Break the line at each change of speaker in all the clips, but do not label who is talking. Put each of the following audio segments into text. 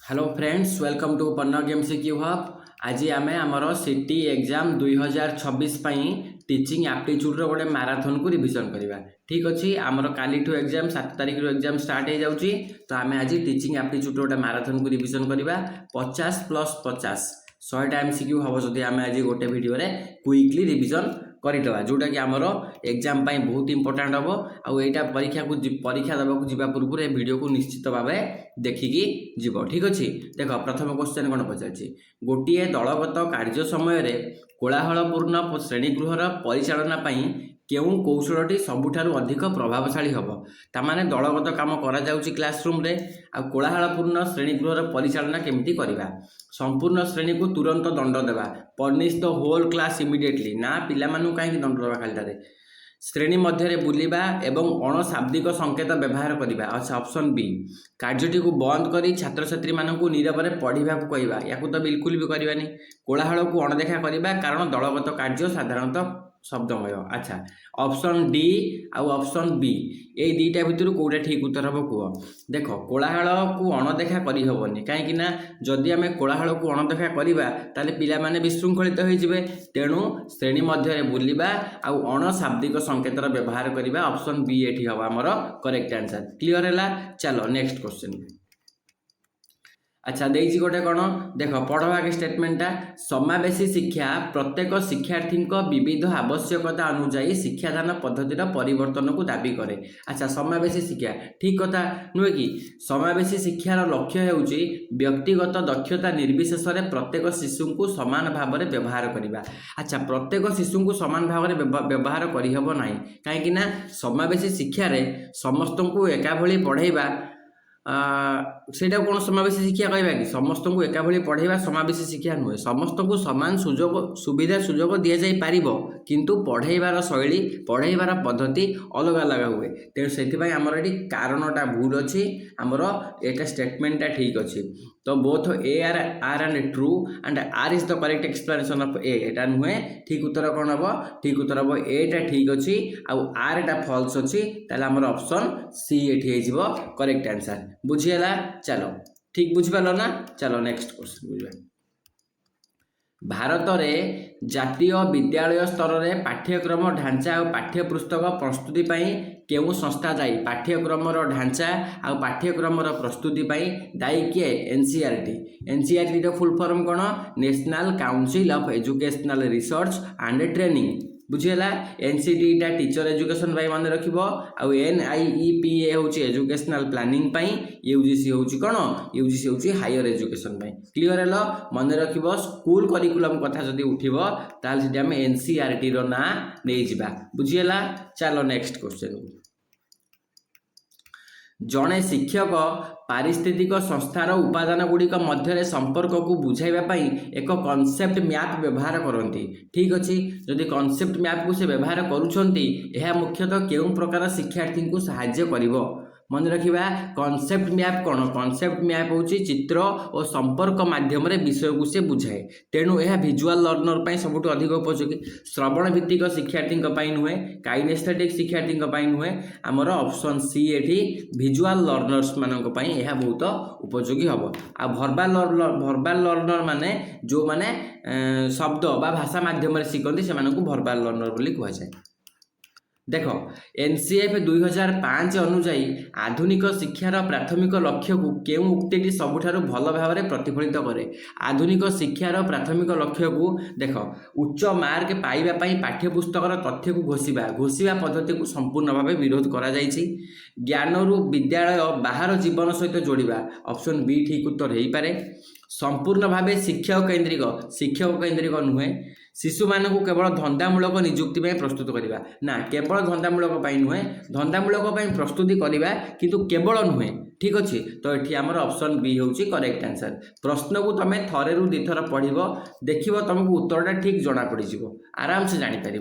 Hello friends, welcome to Panna game C Q hub. आज आम आमर सिटी एग्जाम 2026 टीचिंग एप्टीट्यूड गोटे मैराथन को रिविजन करवा। ठीक अच्छे, आमर काली एग्जाम 7 तारिख एग्जाम स्टार्ट हो जाऊँगी, तो आम आज टीचिंग एप्टीट्यूड गोटे मैराथन को रिविजन करवा। 50+50 100टा एमसीक्यू हम जब आम आज गोटे वीडियो क्विकली रिविजन करदे, जोटा कि आमर एग्जाम बहुत इंपोर्टाट हम। आईटा परीक्षा देवाक जा पूर्व ए वीडियो को निश्चित भाव देखिकी जीव। ठीक अच्छे, देख प्रथम क्वेश्चन कौन पचार, गोटे दलगत कार्य समय कोलाहलपूर्ण श्रेणीगृहर परिचालना केउं कौशलटी सबुठारु अधिक प्रभावशाली हम। तामाने दलगत काम करा जाउची क्लासरूम रे, आ कोलाहलपूर्ण श्रेणीगृहर परिचालना केमिति करिबा। संपूर्ण श्रेणी को तुरंत दंड देवा, punish the whole class immediately, ना पिला मानु काहे दंड देवा खालिटारे। श्रेणी मध्य बुलवा एवं अणशाब्दिक संकेत व्यवहार करवा। अच्छा, ऑप्शन बी, कार्यटी को बंद करी छात्र छात्री मानू नीरव पढ़ा कहवा। या तो बिल्कुल भी करवानी। कोलाहल को अणदेखा करवा, कारण दलगत कार्य साधारणतः शब्दमय। अच्छा, ऑप्शन डी आउ ऑप्शन बी, ये दुईटा भितर कौटा ठीक उत्तर हम कह। देख, कोलाहल को अणदेखा करहबनी, कहीं जदि आम कोलाहल को अणदेखा करवा ताले पिला माने विशृंखलित होइजिबे। तेणु श्रेणी मध्य बुलवा आउ अणशाब्दिक संकेतर व्यवहार करवा। ऑप्शन बी एठी हम आमर करेक्ट आंसर। क्लियर है? चलो नेक्स्ट क्वेश्चन। अच्छा, देजी गोटे कौन देख, पढ़वा के स्टेटमेंटा, समावेशी शिक्षा प्रत्येक शिक्षार्थी विविध आवश्यकता अनुजाई शिक्षादान पद्धतिर परिवर्तन को दाबी करे। अच्छा, समावेशी शिक्षा ठीक कथा नुहे कि? समावेशी शिक्षार लक्ष्य होउची व्यक्तिगत दक्षता निर्विशेष प्रत्येक शिशु को समान भाव में व्यवहार करवा। अच्छा, प्रत्येक शिशु को समान भाव में व्यवहार करहब ना, कहीं समावेशी शिक्षा समस्त को एकाभली पढ़ाइबा सेटा कौन समावेशी शिक्षा कहवा कि? समस्त को एका भली पढ़ाइबा समावेशी शिक्षा नुहे। समस्त को समान सुविधा सुजोग दि जाई पारिबो, किंतु पढ़ाइबार शैली पढ़ाइबार पद्धति अलग अलग हुए। तेणु से आमर ये कारणटा भूल अच्छी, आमर एटा स्टेटमेंटा ठीक अच्छी। तो both A R and true and R is the correct explanation of A. एटा नुहे, ठीक उत्तर कौन हम? ठीक उत्तर हम एटा ठीक अच्छी, आउ आर एटा फॉल्स अच्छी। ताले आमर ऑप्शन सी एठी हो करेक्ट आंसर। बुझीगला? चलो ठीक बुझिपाल ना। चलो नेक्स्ट क्वेश्चन बुझा। भारत में जातीय विद्यालय स्तर में पाठ्यक्रम ढांचा और पाठ्यपुस्तक प्रस्तुति केउं संस्था दायी? पाठ्यक्रम ढांचा और पाठ्यक्रम प्रस्तुति दायी किए? एनसीईआरटी। एनसीईआरटी रो फुल फॉर्म कौन? National council of educational research and training. बुझीगला? एनसीईआरटी टीचर एजुकेशन मन रखिबो, आउ एनआईईपीए होची एजुकेशनल प्लानिंग, यूजीसी होची कौन? यूजीसी होची हायर एजुकेशन। क्लियर है? मन रखिबो, स्कूल करिकुलम कथा जदि उठिबो ताल सेठी हम एनसीईआरटी रो ना नै जिबा। बुझीगला? चलो नेक्स्ट क्वेश्चन। जड़े शिक्षक पारिस्थितिक संस्थार उपादान गुड़िक मध्य संपर्क को बुझाइबा एक कॉन्सेप्ट मैप व्यवहार करती। ठीक अच्छे, जदि कॉन्सेप्ट मैप को से व्यवहार करुछंती, यह मुख्यतः केउं प्रकार शिक्षार्थी को सहाय्य करिवो? मन रखिबा, कॉन्सेप्ट मैप कौन? कॉन्सेप्ट मैप होची चित्र और संपर्क माध्यम रे विषय को से बुझाए। तेणु यह विजुअल लर्नर पाई सबुठ अधिक उपयोगी। श्रवण भित्तिक शिक्षार्थी नुहे, काइनेस्थेटिक शिक्षार्थी नुहे। आमर ऑप्शन सी एठी विजुअल लर्नर्स मानक पई यह बहुत उपयोगी हम। आ भर्बाल लर्नर माने जो माने शब्द बा भाषा माध्यम रे शिखती से भर्बाल लर्नर बोली कह जाए। देख, एनसीएफ 2005 अनुजाई आधुनिक शिक्षार प्राथमिक लक्ष्य को केउं उक्तिटी सबुठारु भल भाव में प्रतिफलित करे? आधुनिक शिक्षार प्राथमिक लक्ष्य को देख, उच्च मार्क पाइबा पाठ्यपुस्तकर तथ्य को घोषिबा पद्धति को संपूर्ण भाव विरोध करा जायछि। ज्ञानरु विद्यालय बाहर जीवन सहित जोड़िबा। ऑप्शन बी ठीक उत्तर हो पारे। संपूर्ण भाव शिक्षक केन्द्रिक नुहे। शिशु मानक केवल धंदामूलक नियुक्ति प्रस्तुत करवा ना, केवल धंदामूलक नुहे, धंदामूलक प्रस्तुति करवा किंतु केवल नुहे। ठीक अच्छे, तो ये आमर ऑप्शन बी होची करेक्ट आंसर। प्रश्न को तुम थरे रु दिथर पढ़ देख, तुमको उत्तरटा ठीक जना पड़ आराम से जापर।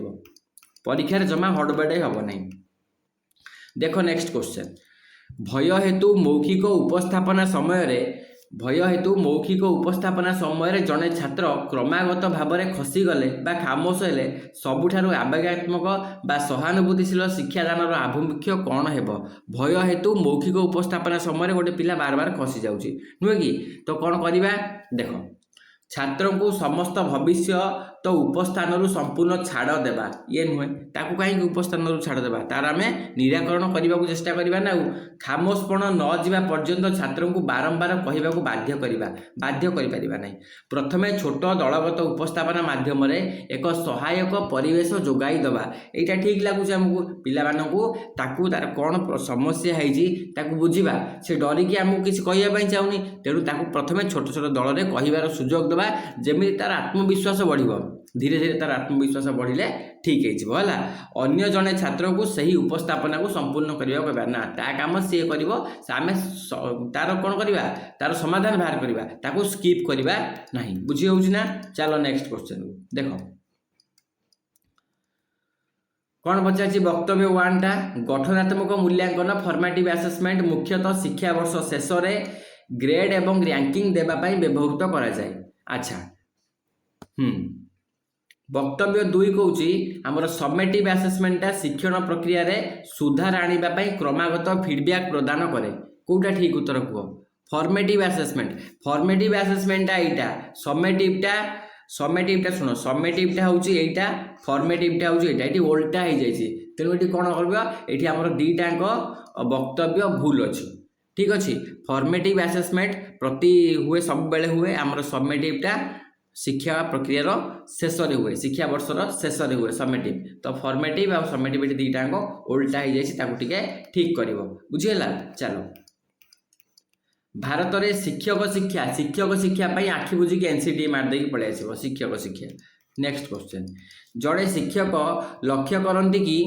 परीक्षार जमा हड़बड़े हम नहीं। देख नेक्स्ट क्वेश्चन। भय हेतु मौखिक उपस्थापना समय भय हेतु मौखिक उपस्थापना समय जड़े छात्र क्रमागत भाव में खसीगले खामोश हेले सबुठारु आवेगात्मक बा सहानुभूतिशील शिक्षादान आभिमुख्य कौन हेब। भय हेतु मौखिक उपस्थापना समय गोटे पिला बार बार खसी जाउची नुहे कि तो कौन करवा देख छात्र को समस्त भविष्य तो उपस्थान संपूर्ण छाड़ देवा ये नुहे ताकू कहीं उपस्थान छाड़ देवा तार आम निराकरण करने को चेष्टा करवा ना खामोशपण न जावा पर्यंत छात्र को बारंबार कहवाक बाध्य कर ना। प्रथमे छोट दलगत उपस्थापना माध्यम एक सहायक परिवेश जोगाई दवा यहाँ ठीक लगुच आमको पिला तार कौन समस्या है बुझा से डरिकी आमको किसी कहवाई चाहूनी तेणु प्रथमे छोट छोट दल में कहार सुजोग दवा जमी तार आत्मविश्वास बढ़ धीरे धीरे तार आत्मविश्वास बढ़िले ठीक है अन्य जड़े छात्र को सही उपस्थापना को संपूर्ण करने ना ता काम सी कर तार कौन करवा तार समाधान बाहर करवा ताको स्किप करवा ना बुझी हो ना। चलो नेक्स्ट क्वेश्चन देख कौन पचार वक्तव्य वन टा गठनात्मक मूल्यांकन फॉर्मेटिव असेसमेंट मुख्यतः शिक्षा वर्ष शेष ग्रेड एवं रैंकिंग देवाई व्यवहृत करा जाए। अच्छा वक्तव्य 2 कौची आमर सबमेटिव असेसमेंटा शिक्षण प्रक्रिया रे सुधार आने क्रमागत फीडबैक प्रदान करे कौटा ठीक उत्तर कह फॉर्मेटिव असेसमेंटा यहाँ सबमेटिवटा शुण सबमेटिवटा हूँ यहाँ फॉर्मेटिवटा हूँ यहाँ ओल्टा हो जाए तेणु ये कौन कर ये आमर दीटाक वक्तव्य भूल अच्छी ठीक अच्छे फॉर्मेटिव असेसमेंट प्रति हुए सब बेले हुए आमर सबमेटिवटा शिक्षा प्रक्रियार शेष हुए शिक्षा वर्षर शेष हुए सबमेटिव तो फॉर्मेटिव आ सबमेटिव दीटाक ओल्टा हो जाए ठीक कर बुझीगला। चलो भारत में शिक्षक शिक्षा आखि बुझिकी एनसीटी मारदे पलि आस शिक्षक शिक्षा। नेक्स्ट क्वेश्चन जड़े शिक्षक लक्ष्य करती कि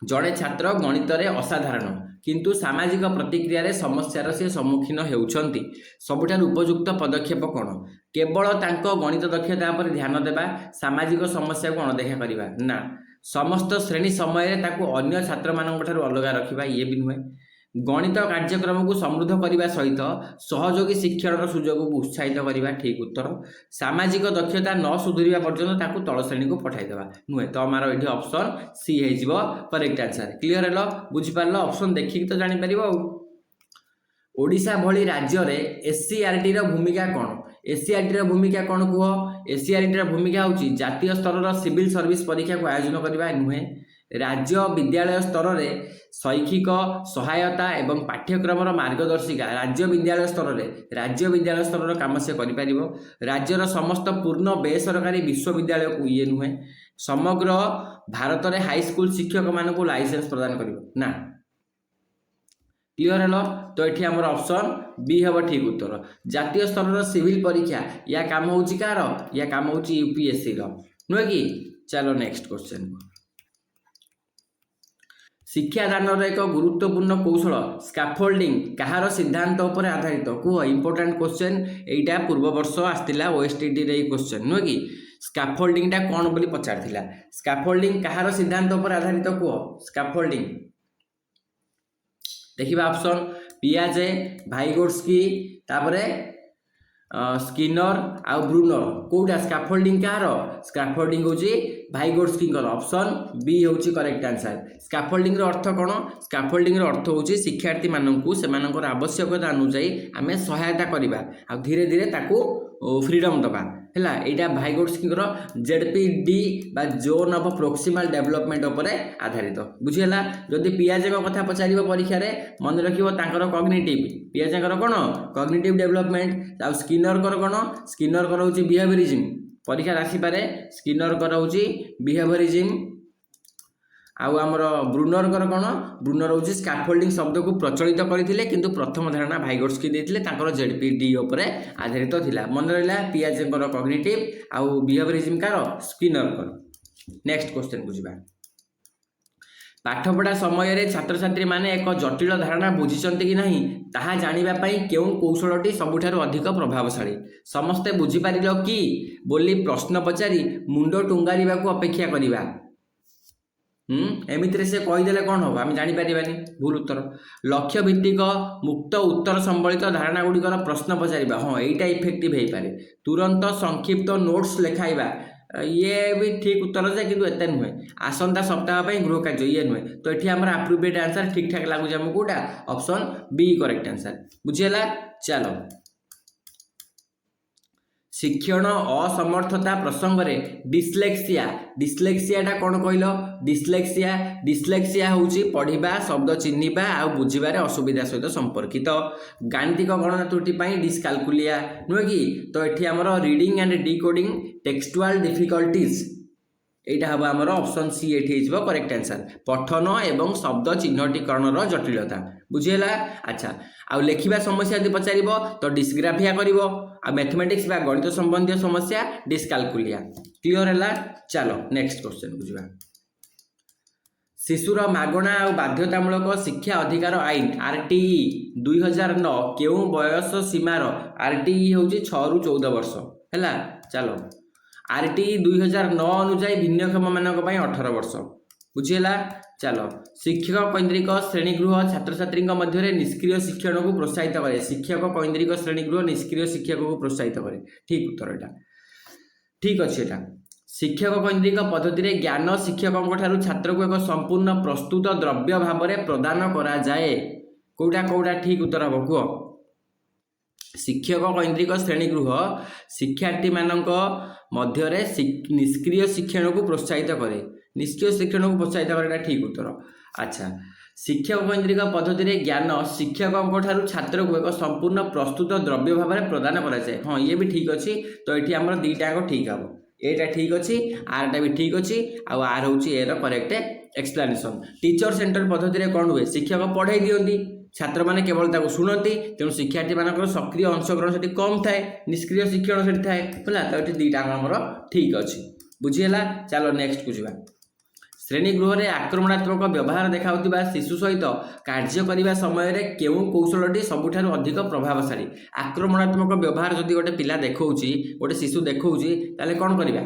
जड़े छात्र गणित में असाधारण किंतु सामाजिक प्रतिक्रिया रे समस्यार से सम्मुखीन होउछंती सबुठार उपयुक्त पदक्षेप कौन केवल तांको गणित दक्षता पर ध्यान देवा सामाजिक समस्या को अणदेखा करवा ना समस्त श्रेणी समय ताकू अन्य छात्र मानक ठारू अलग रखा ये भी नुहे गणित कार्यक्रम को समृद्ध करने सहित सहयोगी शिक्षण सुजोग को उत्साहित करवा ठीक उत्तर सामाजिक दक्षता न सुधुरवा पर्यंत ताकू तल श्रेणी को पठाईदेवा नुहे तो आमर ये ऑप्शन सी हो करेक्ट आंसर क्लियर है बुझीपार ऑप्शन देखिक तो जापर ओडिशा भली राज्य रे एससीईआरटी भूमिका कौन एससीईआरटी भूमिका कौन कह एससीईआरटी भूमिका हूँ जातीय स्तर सिविल सर्विस परीक्षा को आयोजन करवा नुहे राज्य विद्यालय स्तर में शैक्षिक सहायता एवं पाठ्यक्रम मार्गदर्शिका राज्य विद्यालय स्तर काम से कर राज्यर समस्त पूर्ण बेसरकारी विश्वविद्यालय को ये नुहे समग्र भारत में हाईस्कूल शिक्षक मान लाइसेंस प्रदान करना क्लियर है तो ये आमर ऑप्शन बी हम ठीक उत्तर जातीय स्तर सिविल परीक्षा या काम हूँ कार या काम हूँ यूपीएससी नुहे कि। चलो नेक्स्ट क्वेश्चन शिक्षादान एक गुरुत्वपूर्ण कौशल स्काफोल्डिंग कहार सिद्धांत पर आधारित कह इंपोर्टेंट क्वेश्चन यहाँ पूर्व वर्ष आसला ओएसटीटी रे क्वेश्चन नुहे कि स्काफोल्डिंगटा कौन बोली पचार स्काफोल्डिंग कहार सिद्धांत पर आधारित कह स्काफोल्डिंग देखिए ऑप्शन पियाजे भाइगोट्स्की तापरे स्किनर आ ब्रूनर कौटा स्काफोल्डिंग कहार स्काफोल्डिंग हूँ भाइगोट्स्की ऑप्शन बी हूँ करेक्ट आंसर स्काफोल्डिंग अर्थ कौन स्काफोल्डिंग अर्थ हूँ शिक्षार्थी मानू से आवश्यकता अनुसार आम सहायता करवा आ धीरे धीरे ताकू फ्रीडम दबा है यहाँ भाइगोट्स्की जेडपीडी बा जोन ऑफ प्रोक्सिमल डेवलपमेंट उपर आधारित बुझीगला जदि पियाजे कथा पचार परीक्षा मन रखिए कॉग्निटिव पियाजे कौन कॉग्निटिव डेवलपमेंट आ स्किनर कौन स्किनर हूँ बिहेवियरिज्म परीक्षा आसीपे स्किनर हूँ बिहेवियरिज्म आउ आमर ब्रूनर कौन ब्रूनर हूँ स्काफोल्डिंग शब्द को प्रचलित करते किंतु प्रथम धारणा भाइगोट्स्की देते जेडपीडी उपर आधारित थिला मन रहा पियाजे कॉग्निटिव आउ behaviourism car Skinner next question बुझा पाठपढ़ा समय छात्र छात्री माने एक जटिल धारणा बुझीचंती कि नहीं ताहा जानिबापई केउं कौशलटी सबुठारु अधिक प्रभावशाली समस्ते बुझीपारिल कि बोली प्रश्न पचारि मुंड टुंगारिबाकू अपेक्षा करिबा एमितिरे से कहीदेले कौन हम आम जापारानी भूल उत्तर लक्ष्य भित्तिक मुक्त उत्तर संबलित धारणा गुड़िकर प्रश्न पचार हाँ यहीटा इफेक्टिव हो पारे तुरंत संक्षिप्त नोट्स लिखाइबा ये भी ठीक उत्तर जाए कि एत नुहे आसंता सप्ताह गृह कार्य ये नुहे तो ये आम आप्रोप्रिएट आंसर ठीक ठाक लगुच आमको कौटा ऑप्शन बी करेक्ट आंसर बुझीगला चलो शिक्षण असमर्थता प्रसंग में डिस्लेक्सिया डिस्लेक्सियाटा कौन कहल डिस्लेक्सिया हूँ पढ़ा शब्द चिन्हवा आ बुझारे असुविधा सहित संपर्कित गाणितिक गणना त्रुटि डिस्काल्कुलिया नुहे कि तो ये आमर रीडिंग एंड डिकोडिंग टेक्सटुआल डिफिकल्टीज यहाँ हम आमर ऑप्शन सी ये करेक्ट आंसर पठन एवं शब्द चिन्हटीकरण जटिलता बुझीगला अच्छा आउ लिखा समस्या यदि पचार तो डिस्ग्राफिया कर मैथमेटिक्स बा गणित संबंधी समस्या डिस्काल्कुलिया क्लियर है चलो नेक्स्ट क्वेश्चन बुझा शिशुर मागणा और बाध्यतामूलक शिक्षा अधिकार आईन आरटीई 2009 केउ बयस सीमार आरटीई हूँ 6 ରୁ 14 वर्ष है चलो आरटीई 2009 अनुजाई भिन्नक्षम मानक 18 वर्ष बुझीगला चलो शिक्षक कैंद्रिक श्रेणीगृह छात्र छात्री मध्य निष्क्रिय शिक्षण को प्रोत्साहित करे शिक्षक कैंद्रिक श्रेणीगृह निष्क्रिय शिक्षक को प्रोत्साहित करे ठीक उत्तर यहाँ ठीक अच्छे यहाँ शिक्षक कैंद्रिक पद्धति ज्ञान शिक्षकों छात्र को एक संपूर्ण प्रस्तुत द्रव्य भाव में प्रदान करा जाए कौटा कौटा ठीक उत्तर हम कह शिक्षक कैंद्रिक श्रेणीगृह शिक्षार्थी मानक मध्य निष्क्रिय शिक्षण को प्रोत्साहित करे निष्क्रिय शिक्षण को प्रोत्साहित करना ठीक उत्तर अच्छा शिक्षक कैंद्रिक पद्धति ज्ञान शिक्षकों छात्र को एक संपूर्ण प्रस्तुत द्रव्य भाव में प्रदान कराए हाँ ये भी ठीक अच्छी तो ये आम दीटाक ठीक हम एटा ठीक अच्छी आरटा भी ठीक अच्छी आर हूँ एर करेक्ट एक्सप्लेनेशन टीचर सेंटर पद्धति कौन हुए शिक्षक पढ़ाई दिखती छात्र मैंने केवल शुणती तेणु शिक्षार्थी मान सक्रिय अंशग्रहण से कम थाए निष्क्रिय शिक्षण से थाए है तो ये दीटाक आमर ठीक अच्छी बुझीगला चलो नेक्स्ट बुझा श्रेणीगृह में आक्रमणात्मक व्यवहार देखा शिशु सहित कार्य करने समय केउ कौशलटी सबुठारु अधिक प्रभावशाली आक्रमणात्मक व्यवहार जदि गोटे पिला देखौछि गोटे शिशु देखौछि ताले कौन करबा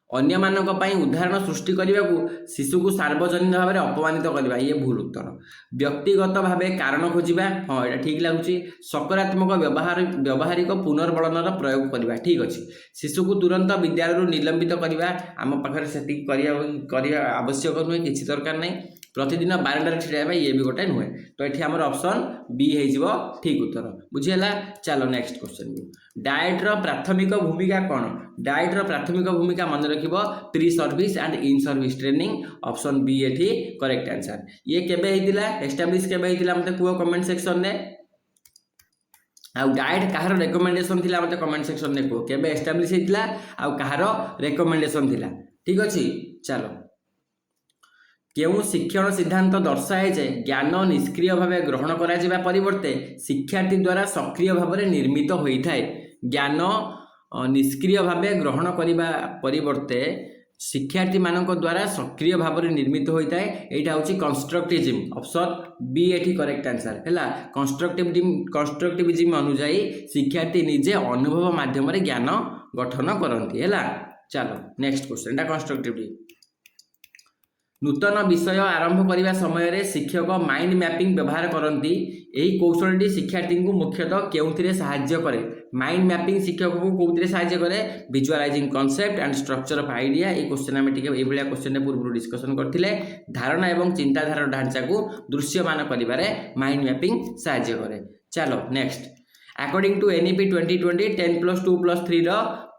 अन्य मानक पई उदाहरण सृष्टि करने को शिशु को सार्वजनिक भाव में अपमानित करवा ये भूल उत्तर व्यक्तिगत भाव कारण खोजा हाँ यहाँ ठीक लगुच सकारात्मक व्यवहारिक पुनर्बलनर प्रयोग करवा ठीक अच्छे शिशु को तुरंत विद्यालय निलंबित करवा आम पाखे से आवश्यक नुहे किसी दरकार नहीं प्रतिदिन बारंडार छिड़ा ये भी गोटे नुहे तो ये आम ऑप्शन बी हो ठीक उत्तर बुझीगला चलो नेक्स्ट क्वेश्चन को डाएट्र प्राथमिक भूमिका कौन डाएट्र प्राथमिक भूमिका मन रखिबो pre service and in service training option B ये करेक्ट आंसर ये केबे हेतिला एस्टैब्लिश केबे हेतिला मते कुओ कमेंट सेक्शन ने आउ डाएट कहार रेकमेंडेशन थिला मते कमेंट सेक्शन ने कुओ केबे एस्टैब्लिश हेतिला आउ कहार रेकमेंडेशन थिला ठीक अछि चलो केउ शिक्षण सिद्धांत दर्शाए जे ज्ञान निष्क्रिय भाव ग्रहण करा जिबा परिवर्ते शिक्षार्थी द्वारा सक्रिय भाव में निर्मित होता है ज्ञान निष्क्रिय भाव ग्रहण करने परिवर्ते शिक्षार्थी मानक द्वारा सक्रिय भाव में निर्मित होता है यहाँ हूँ कंस्ट्रक्टिविज्म ऑप्शन बी ये करेक्ट आंसर है कंस्ट्रक्टिविज्म अनुजाई शिक्षार्थी निजे अनुभव माध्यम ज्ञान गठन करती है चलो नेक्स्ट क्वेश्चन कंस्ट्रक्टिविटी नूतन विषय आरंभ करने समय शिक्षक माइंड मैपिंग व्यवहार करती यही कौशलटी शिक्षार्थी को मुख्यतः केउथिरे साहाय्य करे माइंड मैपिंग शिक्षक को कौन साहाय्य करे visualising concept and structure of idea ये क्वेश्चन आम टे ये क्वेश्चन पूर्व डिस्कसन करते धारणा एवं चिंताधारा ढांचा को दृश्यमान कर माइंड मैपिंग साहाय्य करे चलो नेक्स्ट अकॉर्डिंग टू एनईपी 2020 10+2+3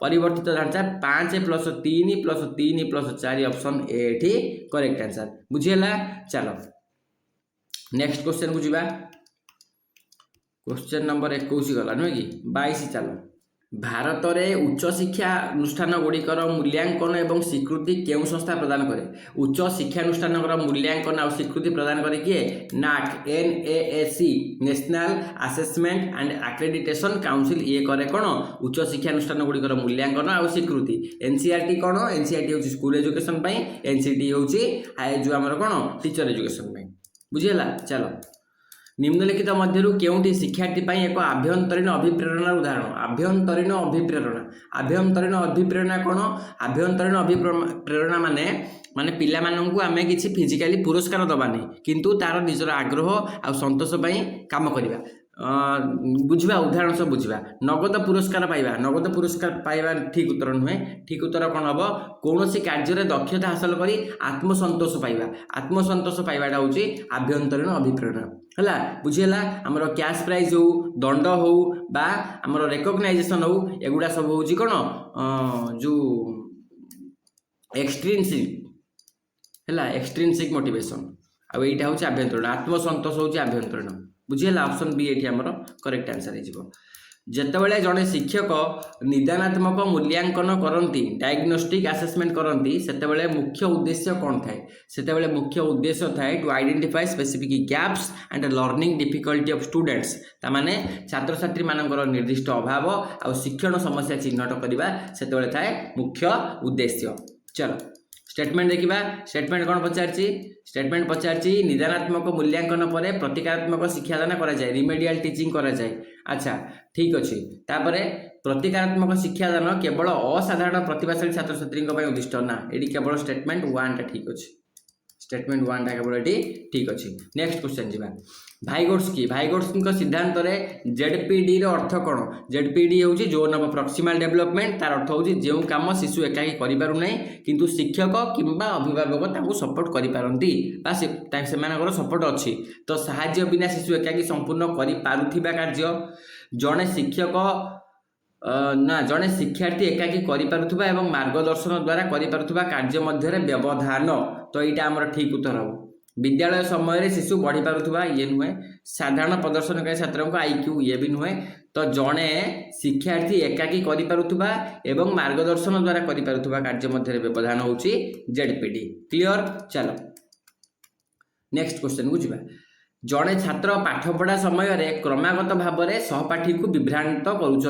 परिवर्तित ढांचा 5+3+3+4 ऑप्शन ए करेक्ट आंसर बुझीगला चलो नेक्स्ट क्वेश्चन को जीवा क्वेश्चन नंबर 21 गला नुहे कि 22 चलो भारत में उच्च शिक्षा अनुष्ठान गुड़िकर मूल्यांकन एवं स्वीकृति केउं संस्था प्रदान करे उच्च शिक्षानुष्ठान मूल्यांकन और स्वीकृति प्रदान करे किए नाक NAAC national assessment and accreditation council ये करे कौन उच्च शिक्षानुष्ठान गुड़िकर मूल्यांकन और स्वीकृति NCERT कौन NCERT हूँ स्कूल एजुकेशन NCT हूँ जो आमर कौन टीचर एजुकेशन बुझीगला चलो निम्नलिखित मध्यरु केउंटी शिक्षार्थी पई एक आभ्यंतरीण अभिप्रेरणा उदाहरण आभ्यंतरीण अभिप्रेरणा कोन आभ्यंतरीण अभिप्रेरणा माने माने पिला माननकु आमे किछि फिजिकली पुरस्कार दबानी किंतु तार निजर आग्रह आ संतोष पई काम करिवा बुझा उदाहरण सब बुझा नगद पुरस्कार पाइबा ठीक उत्तर नुहे ठीक उत्तर कौन हम कौन कार्य दक्षता हासिल कर आत्मसंतोष पाइबाटा हूँ आभ्यंतरीण अभिप्रेरणा है बुझीगला आमर कैश प्राइज हो दंड हो बा आमर रेकग्नाइजेशन हो एगुड़ा सब हूँ कौन जो एक्सट्रिंसिक है एक्सट्रिंसिक मोटिवेशन आउ यहाँ हूँ आभ्यंतरीण आत्मसंतोष हूँ आभ्यंतरीण बुझीगला ऑप्शन बी ये आमर करेक्ट आंसर हो जितेबाला जड़े शिक्षक निदानात्मक मूल्यांकन करती डायग्नोस्टिक आसेसमेंट करती से मुख्य उद्देश्य कौन थाए से मुख्य उद्देश्य थाए to identify specific gaps and learning difficulty of students तामाने छात्र छात्री मानकर निर्दिष्ट अभाव आ शिक्षण समस्या चिन्हट करवा से थाए मुख्य उद्देश्य। चलो स्टेटमेंट देखा स्टेटमेंट कौन पचारची स्टेटमेंट पचारची निदानात्मक मूल्यांकन पर प्रतिकारात्मक शिक्षादान करा जाए रिमेडियल टीचिंग करा जाए। अच्छा ठीक अच्छे तापरे प्रतिकारात्मक शिक्षादान केवल असाधारण प्रतिभाशाली छात्र छात्री उद्दिष्ट ना ये केवल स्टेटमेंट 1टा ठीक अच्छे स्टेटमेंट 1टा केवल ये ठीक अच्छे। नेक्स्ट क्वेश्चन जी भाइगोट्स्की सिद्धांत जेडपीडी अर्थ कौन जेडपीडी हूँ जोन ऑफ प्रॉक्सिमल डेवलपमेंट तार अर्थ हूँ जो काम शिशु एकाकी करें किंतु शिक्षक किंबा अभिभावक सपोर्ट करपारती से सपोर्ट अच्छी तो साहाय्य बिना शिशु एकाकी संपूर्ण कर कार्य जड़े शिक्षक ना जड़े शिक्षार्थी एकाकी करुवा एवं मार्गदर्शन द्वारा करुवा कार्य मध्य व्यवधान तो यहाँ आमर ठीक उत्तर हम विद्यालय समय शिशु बढ़ी पारुवा ये नुहे साधारण प्रदर्शनकारी छात्र आईक्यू ये भी नुहे तो जड़े शिक्षार्थी एकाकी करुवा एवं मार्गदर्शन द्वारा करुवा कार्य मध्य व्यवधान हूँ जेडपीडी क्लियर। चलो नेक्स्ट क्वेश्चन को जीवा जड़े छात्र पाठपढ़ा समय क्रमागत भाव में सहपाठी को विभ्रांत करुँच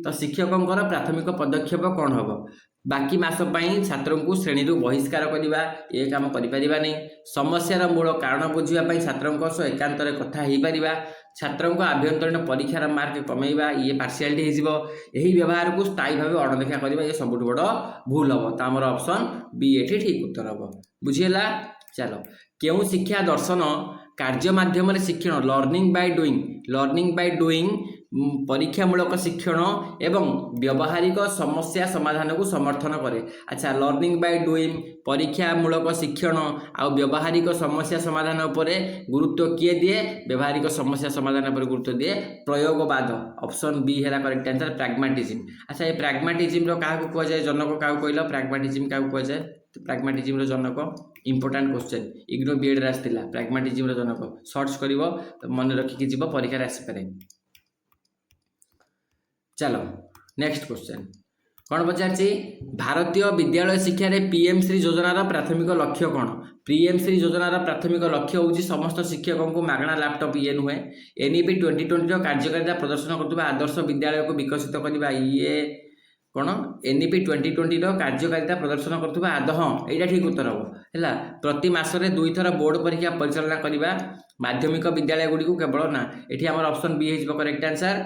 तो शिक्षकों प्राथमिक पदक्षेप कौन हम बाकी मास छात्र को श्रेणी बहिष्कार करवा ये कम कर समस्यार मूल कारण बुझापी छात्रों सह एकांत कथा हो पार छात्रों आभ्यंतरीण परीक्षार मार्क कमेवा ये पार्शियालिटी यही व्यवहार को स्थायी भाव अणदेखा करवा ये सबुठ बड़ भूल हम तो आमर ऑप्शन बी ये ठीक उत्तर हम बुझीगला। चलो क्यों शिक्षा दर्शन कार्य माध्यम शिक्षण लर्निंग बाय डूइंग परीक्षामूलक शिक्षण एवं व्यावहारिक समस्या समाधान को समर्थन करे। अच्छा लर्निंग बाय डूइंग परीक्षामूलक शिक्षण आ व्यावहारिक समस्या समाधान पर गुरुत्व किए दिए व्यावहारिक समस्या समाधान पर गुरुत्व दिए प्रयोगवाद ऑप्शन बी है करेक्ट आंसर प्रैग्मेटिज्म। अच्छा ये प्रैग्मेटिज्म क्या कहुए जनक क्या कहल प्रैग्मेटिज्म क्या कहुए प्रैग्मेटिज्म जनक इंपोर्टाट क्वेश्चन इग्नो बीएड आसाला प्रैग्मेटिज्म जनक सर्च कर मन रखिकी जीव परीक्षा आसपे। चलो नेक्स्ट क्वेश्चन कौन पचार भारतीय विद्यालय शिक्षा रे पीएम श्री योजनार प्राथमिक लक्ष्य कौन पीएम श्री योजनार प्राथमिक लक्ष्य हूँ समस्त शिक्षकों को मागणा लैपटॉप ये नुहे एनईपी 2020 कार्यकारिता प्रदर्शन कर आदर्श विद्यालय को विकसित करवा ये कौन एनईपी 2020 कार्यकारिता प्रदर्शन कर हाँ यहाँ ठीक उत्तर हम है प्रति मासरे 2 थर बोर्ड परीक्षा परिचालना करवा माध्यमिक विद्यालय गुड़ी को केवल ना ये आम ऑप्शन बी हो करेक्ट आंसर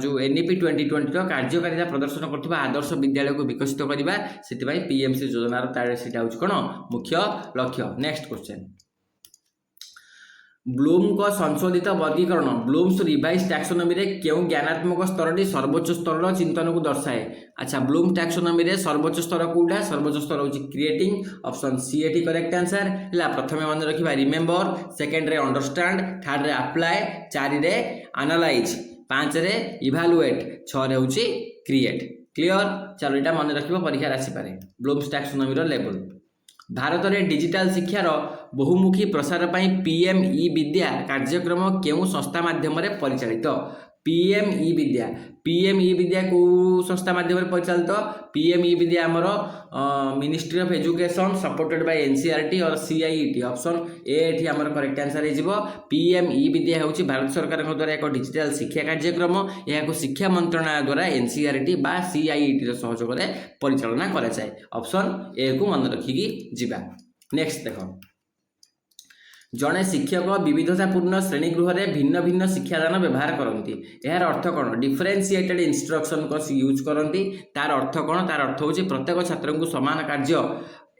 जो एनईपी 2020 कार्यकारिता प्रदर्शन कर आदर्श विद्यालय को विकसित करवा से पीएमसी योजनार सीटा हूँ कौन मुख्य लक्ष्य। नेक्स्ट क्वेश्चन ब्लूम को संशोधित वर्गीकरण ब्लूम्स रिवाइज टैक्सोनॉमी रे क्यों ज्ञानात्मक स्तर सर्वोच्च स्तर चिंतन को दर्शाए। अच्छा ब्लूम टैक्सोनॉमी रे सर्वोच्च स्तर कौटा सर्वोच्च स्तर हूँ क्रिएटिंग ऑप्शन सी एटी करेक्ट आंसर है प्रथम मन रखा रिमेम्बर सेकेंड रे अंडरस्टैंड थर्ड रे अप्लाई 4 रे एनालाइज 5 रे इभालुएट 6 रे हूँ क्रिएट क्लियर। चलो यहाँ मन रख परीक्षा आसपे ब्लूम्स टैक्सोनॉमी रो लेवल भारत में डिजिटल शिक्षार बहुमुखी प्रसार पर पीएम ई विद्या कार्यक्रम केउं संस्था माध्यम परिचालित पीएम ई विद्या को संस्था माध्यम परिचालित पीएम ई विद्या आमर ministry of education supported by NCERT और सीआईईटी ऑप्शन ए आमर करेक्ट आंसर हो पीएम ई विद्या हूँ भारत सरकार द्वारा एक डिजिटल शिक्षा कार्यक्रम यह शिक्षा मंत्रणालय द्वारा एनसीईआरटी बा सीआईईटी सहयोग परिचालना कराए ऑप्शन ए को मन रखिकी जीवा। नेक्स्ट देख जड़े शिक्षक विविधतापूर्ण श्रेणीगृह में भिन्न भिन्न शिक्षादान व्यवहार करती। यार अर्थ कौन? डिफरेन्शिएटेड इंस्ट्रक्शन को यूज करती। तार अर्थ कौन? तार अर्थ हूँ प्रत्येक छात्र को समान कार्य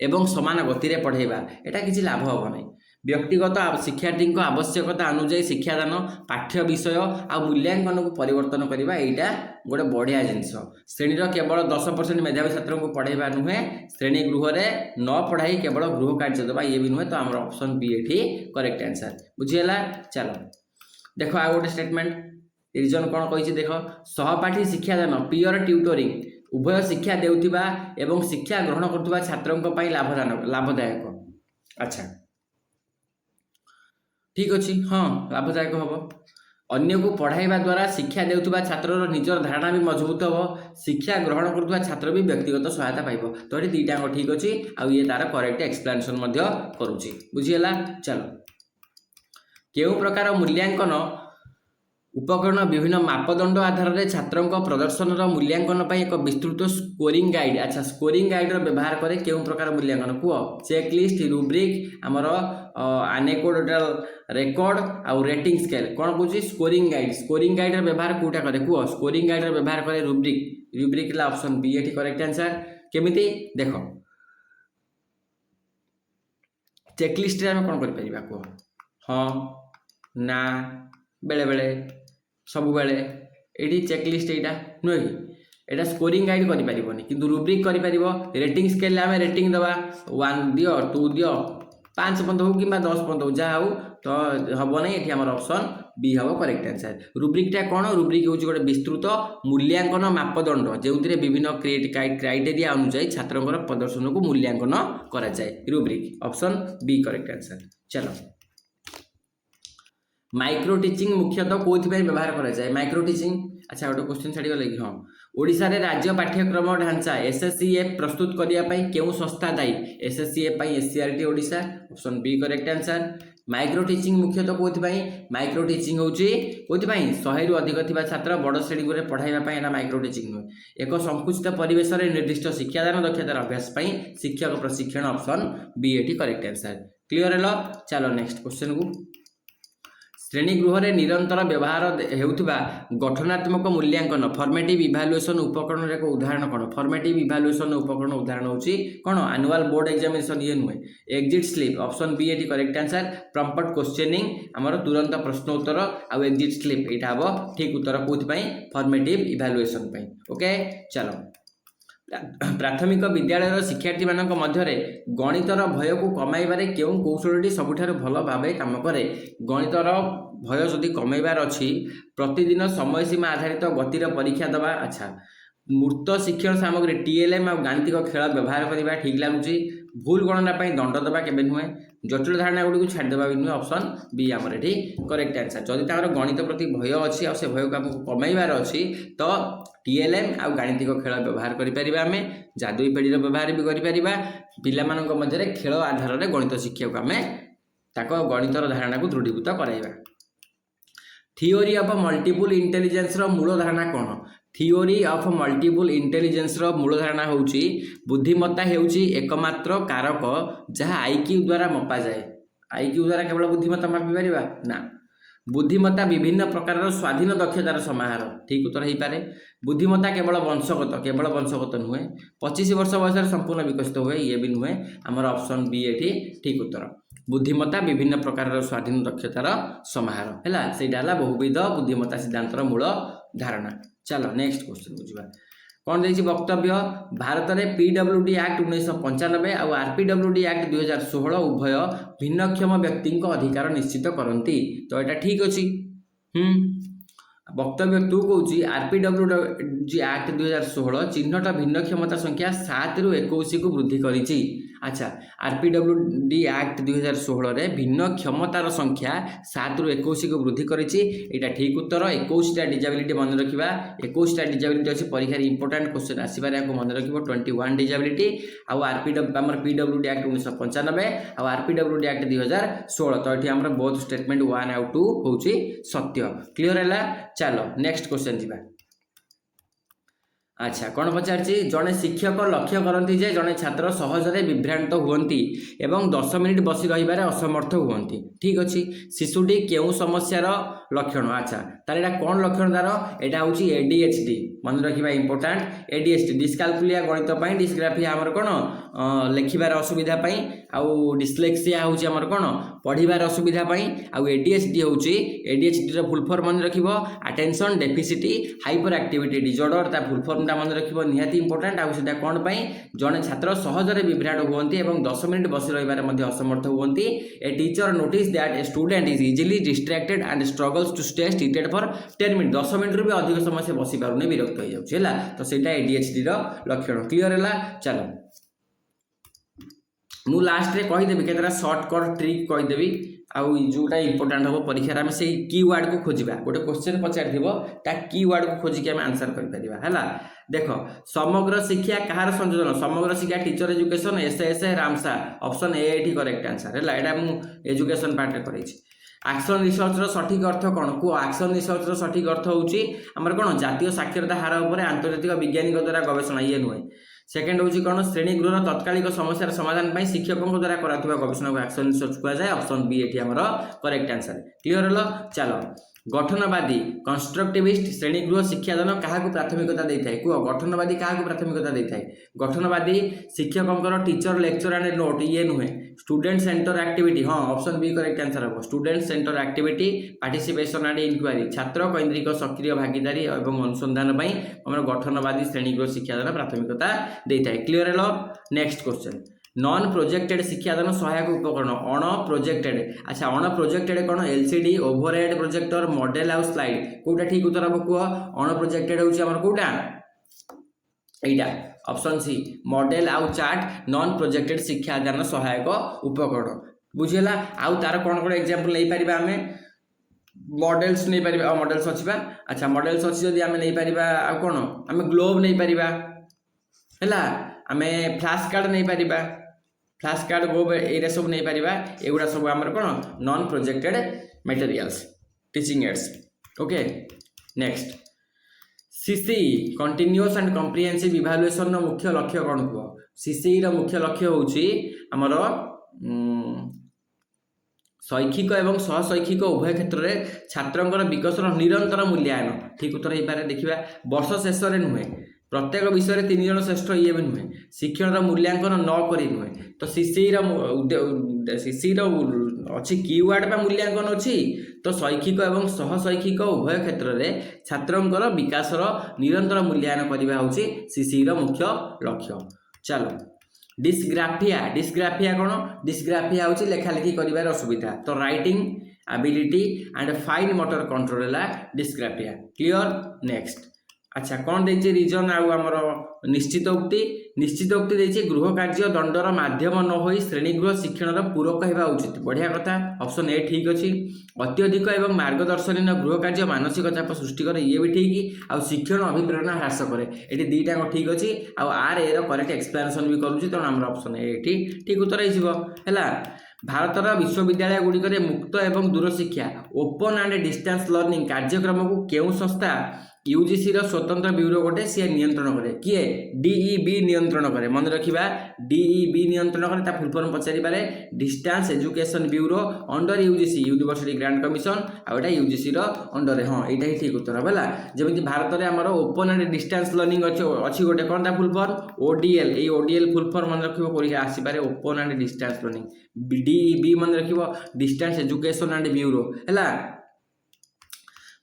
एवं समान गति में पढ़ेवा। यहाँ किसी लाभ हम ना। व्यक्तिगत शिक्षार्थी आवश्यकता अनुजाई शिक्षादान पाठ्य विषय आ मूल्यांकन को परिवर्तन करवा यहाँ गोटे बढ़िया जिनस। श्रेणीर केवल 10% मेधावी छात्र को पढ़ाइबा नुहे, श्रेणी गृह में न पढ़ाई केवल गृह कार्य देवा ये भी नुहे। तो आम ऑप्शन बी ये करेक्ट आंसर। बुझीगला? चलो देख आ गोटे स्टेटमेंट रिजन कौन कही देख। सहपाठी शिक्षादान पीयर ट्यूटरिंग उभय शिक्षा देउथिबा एवं शिक्षा ग्रहण करथुबा छात्रों को लाभदायक। अच्छा ठीक अच्छे, हाँ लाभदायक हम। अन्य को पढ़ाइबा द्वारा शिक्षा देउथिबा छात्रर निजर धारणा भी मजबूत हम। शिक्षा ग्रहण करथुबा छात्र भी व्यक्तिगत सहायता पाइब। तो ये दुईटा ठीक अच्छे। आउ ये तार करेक्ट एक्सप्लेनेशन करुच्ची। बुझीगला? चलो केउ प्रकार मूल्यांकन उपकरण विभिन्न मापदंड आधार में छात्रों प्रदर्शन मूल्यांकन पर एक विस्तृत स्कोरिंग गाइड। अच्छा स्कोरिंग गाइड व्यवहार करे केउ प्रकार मूल्यांकन कह? चेकलिस्ट, रूब्रिक, आमर एनेक्डोटल रेकर्ड आउ रेटिंग स्केल। कौन कौन? Scoring guide. स्कोरिंग गाइड व्यवहार कौटा करे कह? स्कोरिंग गाइड व्यवहार करे रूब्रिक। रूब्रिक ऑप्शन बी ये करेक्ट आंसर। केमिति देख चेकलिस्ट आम कौन कर कह? हाँ ना बेले बेले सबु बेले ये चेकलिस्ट यहाँ नुहे कि यहाँ स्कोरिंग गाइड करें कि रूब्रिक कर। रेटिंग स्केल आम रेटिंग दवा 1 दियो 2 दियो 5 पर्यंत हो कि 10 पर्यंत हो जहाँ हो तो हम ना। ये आम ऑप्शन बी हम करेक्ट आंसर। रूब्रिकटा कौन? रूब्रिक हूँ गोटे विस्तृत मूल्यांकन मापदंड जो विभिन्न क्राइटेरिया अनुसार छात्रों प्रदर्शन को मूल्यांकन कराए। Rubric option B correct answer. चलो माइक्रो टीचिंग मुख्यतः कौन व्यवहार कराए? Micro teaching. अच्छा गोटे क्वेश्चन छाड़ी गले कि हाँ ओडिशा रे राज्य पाठ्यक्रम ढांचा एसएससीएफ प्रस्तुत करने केउं संस्था दायी? SSCF SCERT Odisha. Option B correct answer. Micro teaching मुख्यतः कौन? माइक्रो टीचिंग हूँ कौन? 100 रु अधिक थिबा छात्र बड़ श्रेणी गुरे पढ़ाइबा माइक्रो टीचिंग नुहे। एक संकुचित परिवेश में निर्दिष्ट शिक्षादान दक्षतार अभ्यास शिक्षक प्रशिक्षण। ऑप्शन बी ये करेक्ट आंसर। क्लियर है? चलो नेक्स्ट क्वेश्चन को। श्रेणी गृह में निरंतर व्यवहार होउथिबा गठनात्मक मूल्यांकन फॉर्मेटिव इवैल्यूएशन उपकरण एक उदाहरण कौन? फॉर्मेटिव इवैल्यूएशन उपकरण उदाहरण होची कौन? एनुअल बोर्ड एग्जामिनेशन ये नुहे। एग्जिट स्लिप ऑप्शन बी ये करेक्ट आंसर। प्रॉम्प्ट क्वेश्चनिंग आमर तुरंत प्रश्न उत्तर आउ एग्जिट स्लिप यहाँ हम ठीक उत्तर कौन? Formative evaluation. ओके चलो प्राथमिक विद्यालय शिक्षार्थी मानक मध्य गणितर भय को कमाइबारे केउं कौशलटी सबुठारु भल भावे काम करे? गणितर भय जदि कमाइबार अछि प्रतिदिन समय सीमा आधारित गतिर परीक्षा दबा। अच्छा मूर्त शिक्षण सामग्री टीएलएम और गाणितिक खेल व्यवहार करने ठीक लगुच। भूल गणना दंड दबा के नुहे। जटिल धारणा गुड़ी को छाड़देवा भी नुहे। ऑप्शन बी आमर ये करेक्ट आंसर। जदि गणित प्रति भय अच्छी आ भय को आमको कमाइबार अच्छी तो टीएलएम आ गाणितिक खेल व्यवहार करें। जादुई पेढ़ी व्यवहार भी करें। पिला मध्य खेल आधार में गणित शिक्षा को आम गणितर धारणा को दृढ़ीभूत कराइबा। थियोरी ऑफ मल्टीपल इंटेलिजेंस मूल धारणा कौन? थियोरी ऑफ मल्टीपल इंटेलिजेंस मूल धारणा होउची बुद्धिमत्ता हेउची एकमात्र कारक जहाँ आईक्यू द्वारा मपा जाए। आईक्यू द्वारा केवल बुद्धिमत्ता मापी पारिबा ना। बुद्धिमत्ता विभिन्न प्रकार स्वाधीन दक्षतार समाहार ठीक उत्तर हो पारे। बुद्धिमत्ता केवल वंशगत नुहे। 25 वर्ष बयस संपूर्ण विकसित हुए ये भी नुहे। आमर ऑप्शन बी ये ठीक उत्तर। बुद्धिमत्ता विभिन्न प्रकार स्वाधीन दक्षतार समाहार है से बहुविध बुद्धिमत्ता सिद्धांतर मूल धारणा। चलो नेक्स्ट क्वेश्चन बुझा कौन देखिए वक्तव्य। भारत में पीडब्ल्यूडी एक्ट 1995 और आरपीडब्ल्यूडी एक्ट 2016 उभय भिन्नक्षम व्यक्ति अधिकार निश्चित करती। तो यहाँ ठीक अच्छी। वक्तव्य तू कौची आरपीडब्ल्यूडी एक्ट 2016 चिन्हट भिन्नक्षमता संख्या 7 रु 21 को वृद्धि करिछि। अच्छा आरपीडब्ल्यूडी एक्ट 2016 रे भिन्न क्षमतार संख्या 7 रु 21 को वृद्धि करिछि। एटा ठीक उत्तर। 21टा डिजाबिलिटी मन रखिबा। 21टा डिजाबिलिटी अछि परीक्षा रे इंपोर्टेंट क्वेश्चन आसीबारे याको मन रखिबो। 21 डिजाबिलिटी आ पीडब्ल्यूडी एक्ट 1995 आ आरपीडब्ल्यूडी एक्ट 2016। तो एठी हमर बोथ स्टेटमेंट 1 और 2 होछि सत्य। क्लियर हैला? चलो नेक्स्ट क्वेश्चन जीवा। अच्छा कौन पचारछि जड़े शिक्षक लक्ष्य करती जे जड़े छात्र सहजरे विभ्रांत हुअन्ति एवं 10 मिनिट बसी रहिबारे असमर्थ हुअन्ति। ठीक अच्छी शिशुटी केउं समस्यार लक्षण अच्छा तार एटा कौन लक्षण तार एटा होची एडीएचडी मन रखिबा इंपोर्टेंट एडीएचडी डिस्काल्कुलिया गणित पई डिस्ग्राफिया हमर कोन लेखिबार असुविधा पई आउ डिस्लेक्सिया होची हमर कोन पढ़िबार असुविधा पई आउ एडीएचडी होची एडीएचडी रो फुल फॉर्म मन रखिबो attention deficit hyperactivity disorder ता फुल फॉर्म मन रखिबो निहाती इंपोर्टेंट आउ सेटा कोन पई जने छात्र सहजरे विभ्राट हुअन्ति एवं 10 मिनिट बसी रहिबारे मध्ये असमर्थ हुअन्ति। A teacher notice that a student is easily distracted and struggles to stay seated for 10 minute 10 minute रू भी अधिक समय से बसी पारुने विरक्त हो जाउछि हैला तो सेटा एडीएचडी रो लक्षण क्लियर हैला। चलो मु लास्ट रे कहि देबी केतरा शॉर्टकट ट्रिक कहि देबी आउ जोटा इंपोर्टेंट हो परीक्षा रे हम से कीवर्ड को खोजिबा गोटे क्वेश्चन पचार दिबो ता कीवर्ड को खोजि के हम आंसर कर परिबा हैला। देखो समग्र शिक्षा कहार संयोजन समग्र शिक्षा teacher education S Ramsa option A एठी करेक्ट आंसर हैला एटा मु एजुकेशन पार्ट रे करिछि। एक्शन रिसर्च रो सठिक अर्थ कोन को एक्शन रिसर्च रो सठिक अर्थ होउची हमर कोन जातीय साक्षरता हार ऊपर आंतर्जातिक वैज्ञानिक द्वारा गवेषणा ये नुहे। सेकेंड होउची कोन श्रेणी गृहर तत्कालिक समस्या समाधान पई शिक्षकों द्वारा कराथुवा गवेषणा को एक्शन रिसर्च कुआ जाय ऑप्शन बी एठी हमर करेक्ट आंसर क्लियर हलो। चलो गठनवादी कंस्ट्रक्टिविस्ट श्रेणीगृह शिक्षादान क्या प्राथमिकता दे थाए कुह गठनवादी क्या प्राथमिकता दे थाए गठनवादी शिक्षकों टीचर लेक्चर एंड नोट ये नुहे। स्टूडेंट सेंटर एक्टिविटी हाँ ऑप्शन बी करेक्ट आंसर हम student centre activity participation and inquiry छात्र केन्द्रिक सक्रिय भागीदारी और अनुसंधान आम गठनवादी श्रेणीगृह शिक्षादान प्राथमिकता दे थाए क्लियर हेलो। नेक्स्ट क्वेश्चन नॉन प्रोजेक्टेड शिक्षादान सहायक उपकरण अण प्रोजेक्टेड अच्छा अण प्रोजेक्टेड कौन एलसीडी ओवरहेड प्रोजेक्टर मॉडल आउ स्लाइड कोटा ठीक उत्तर हम कह अण प्रोजेक्टेड होची हमर कोटा एटा ऑप्शन सी मॉडल आउ चार्ट नॉन प्रोजेक्टेड शिक्षादान सहायक उपकरण बुझेला। आउ तार कौन कौन एग्जांपल नहीं परिबा हमें मॉडल्स नहीं परिबा मॉडल्स अछि बा अच्छा मॉडल्स अछि जदी हमें नहीं परिबा आ कोन हमें ग्लोब नहीं परिबा हैला हमें फ्लैश कार्ड नहीं परिबा फ्लैश कार्ड गो एरा सब नहीं परिबा एगुडा सब हमर कोन non projected materials teaching aids okay. Next CC continuous and comprehensive evaluation रो मुख्य लक्ष्य कोन को सीसी रो मुख्य लक्ष्य होउची हमर शैक्षिक एवं सहशैक्षिक उभय क्षेत्र में छात्रंकर विकासर निरंतर मूल्यांकन ठीक उत्तर हो पारे देखिबा वर्ष शेष रे नुहे प्रत्येक विषय 3 जन श्रेष्ठ ये भी नुहे शिक्षण मूल्यांकन न करी नुहे तो सीसी अच्छी कीवर्ड बा मूल्यांकन अच्छी तो शैक्षिक एवं सहशैक्षिक उभय क्षेत्र में छात्रंकर विकासर निरंतर मूल्यांकन करवा होची सीसी मुख्य लक्ष्य। चलो डिस्ग्राफिया कौन डिस्ग्राफिया होची लेखालेखी करिवार असुविधा तो writing ability and fine motor control है डिस्ग्राफिया क्लियर। नेक्स्ट अच्छा कौन देछि रीजन आमर निश्चित उक्ति देछि गृह कार्य दंडर माध्यम न होई श्रेणीगृह शिक्षण पूरक होगा उचित बढ़िया कथा ऑप्शन ए ठीक अच्छी। अत्यधिक एवं मार्गदर्शनीय गृह कार्य मानसिक चाप सृष्टि करे ये भी ठीक आउ शिक्षण अभिप्रेरणा ह्रास करे ये दीटा ठीक अच्छी आर ए करेक्ट एक्सप्लेनेशन भी करुँच तेणु आम ऑप्शन ए ठीक उत्तर है। भारतर विश्वविद्यालय गुड़िक मुक्त एवं दूर शिक्षा ओपन एंड डिस्टेंस लर्निंग कार्यक्रम को केउं संस्था यूजीसी स्वतंत्र ब्यूरो गोटे सी नियंत्रण करे किए डीईबी नियंत्रण करे मन रखिबा डीईबी नियंत्रण करे ता फुल फॉर्म पचारि पारे distance education bureau under UGC university grant commission आ एटा यूजीसी रो अंडर हां एटा ही ठीक उत्तर हबला। जेमिति भारत रे हमर ओपन एंड डिस्टेंस लर्निंग अछि गोटे कोन ता फुल फॉर्म ओडीएल ए ओडीएल फुल फॉर्म मन रखिबो परीक्षा आसी पारे open and distance learning DEB मन रखिबो डिस्टेंस एजुकेशन एंड ब्यूरो हैला।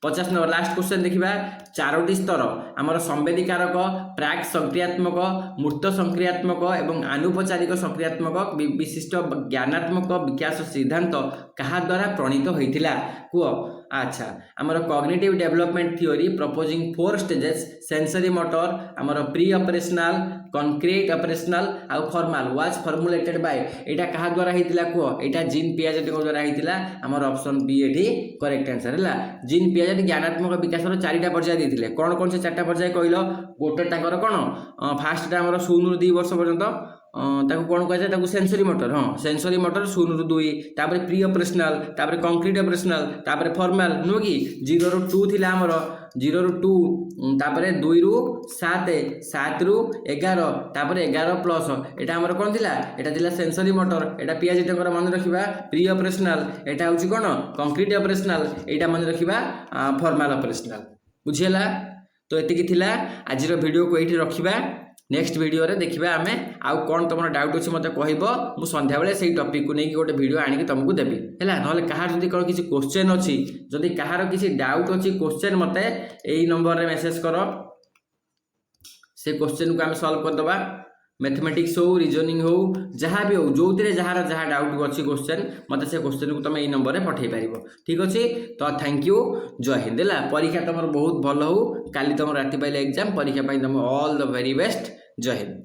50 नंबर लास्ट क्वेश्चन देखिबा 4टी स्तर आमर संवेदीकारक प्राक संक्रियात्मक मूर्त संक्रियात्मक एवं आनुपचारिक संक्रियात्मक विशिष्ट ज्ञानात्मक विकास सिद्धांत कहा द्वारा प्रणीत होइथिला कुह अच्छा आमर cognitive development theory proposing 4 stages sensory motor आमर प्री ऑपरेशनल कॉन्क्रीट ऑपरेशनल आउ फॉर्मल वाज फॉर्मुलेटेड बाय एटा कहा द्वारा होइथिला कुह एटा जीन पियाजेट को द्वारा होइथिला आमर ऑप्शन बी एठी करेक्ट आंसर हैला। जीन पियाजेट ज्ञानात्मक विकास रो 4टा पर्याय देथिले कौन कौन से 4टा पर्याय कहलो गोटे ताकर कौन फास्ट टा हमर 0 ରୁ 2 वर्ष पर्यंत ताको कौन कहुए ताको सेंसरी मोटर हाँ सेंसरी मोटर 0 ରୁ 2 तापर प्री ऑपरेशनल तापर कंक्रीट ऑपरेशनल तापर फॉर्मल नुह कि 0 ରୁ 2 थिला हमर 0 ରୁ 2 तापर 2 ରୁ 7 7 ରୁ 11 तापर 11 प्लस एटा हमर कोन थिला एटा थिला सेंसरी मोटर एटा पियाजी टंकर मन रखिबा प्री ऑपरेशनल एटा होची कोन कंक्रीट ऑपरेशनल एटा मन रखिबा फॉर्मल ऑपरेशनल बुझियला तो एतिकी थिला आजिर वीडियो को एठी रखिबा नेक्स्ट वीडियो रे देखिबा आमे आउ कोन तमरो डाउट अछि मते कहइबो मु संध्या बेले सेही टॉपिक को नै कि गोटे वीडियो आनि कि तुमको देबी हैला नहले कहार जदी कोन किछि क्वेश्चन अछि जदी कहार किछि डाउट अछि क्वेश्चन मते एई नंबर रे मेसेज करो से क्वेश्चन को आमे सॉल्व कर दबा मैथमेटिक्स हो रीजनिंग हो जहाँ भी हो जो जहाँ जहाँ डाउट अच्छी क्वेश्चन मत से क्वेश्चन को तुम यही नंबर में पठे पार ठीक अच्छे तो थैंक यू जय हिंद है परीक्षा तुम बहुत भल हो काली तुम राति पाइले एग्जाम परीक्षा तुम ऑल द वेरी बेस्ट जय हिंद।